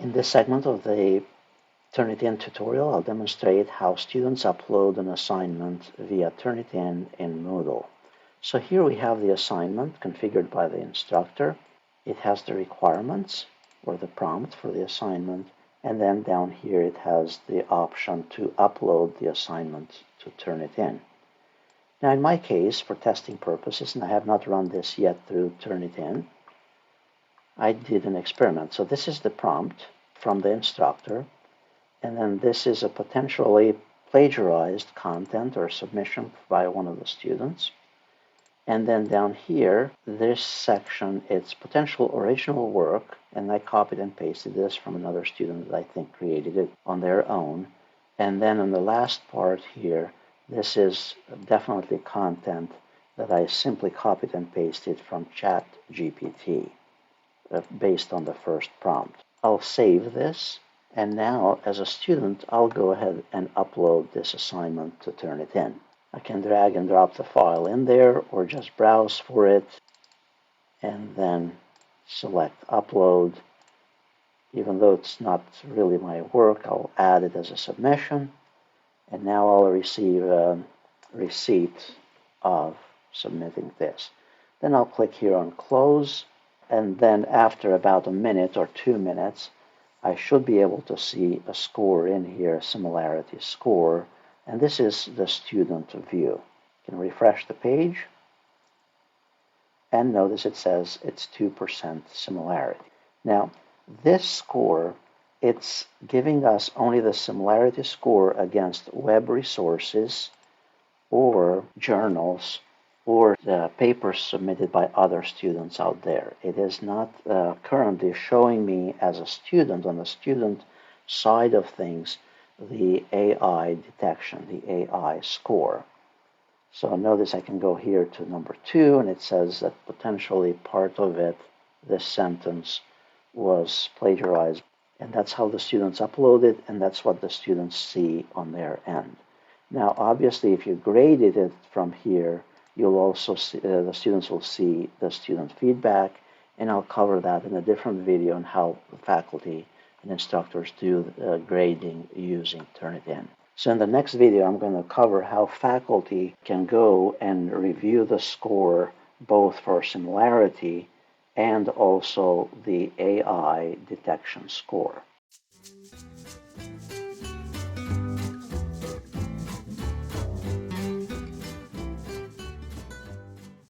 In this segment of the Turnitin tutorial, I'll demonstrate how students upload an assignment via Turnitin in Moodle. So here we have the assignment configured by the instructor. It has the requirements or the prompt for the assignment, and then down here it has the option to upload the assignment to Turnitin. Now in my case, for testing purposes, and I have not run this yet through Turnitin, I did an experiment. So this is the prompt from the instructor, and then this is a potentially plagiarized content or submission by one of the students. And then down here, this section, it's potential original work, and I copied and pasted this from another student that I think created it on their own. And then in the last part here, this is definitely content that I simply copied and pasted from ChatGPT based on the first prompt. I'll save this, and now as a student, I'll go ahead and upload this assignment to Turnitin. I can drag and drop the file in there or just browse for it and then select upload. Even though it's not really my work, I'll add it as a submission, and now I'll receive a receipt of submitting this. Then I'll click here on close, and then after about a minute or 2 minutes, I should be able to see a score in here, similarity score, and this is the student view. You can refresh the page, and notice it says it's 2% similarity. Now, this score, it's giving us only the similarity score against web resources or journals or the papers submitted by other students out there. It is not currently showing me as a student, on the student side of things, the AI detection, the AI score. So notice I can go here to number 2, and it says that potentially part of it, this sentence, was plagiarized. And that's how the students upload it, and that's what the students see on their end. Now, obviously, if you graded it from here, you'll also see, the students will see the student feedback, and I'll cover that in a different video on how faculty and instructors do grading using Turnitin. So in the next video, I'm going to cover how faculty can go and review the score both for similarity and also the AI detection score.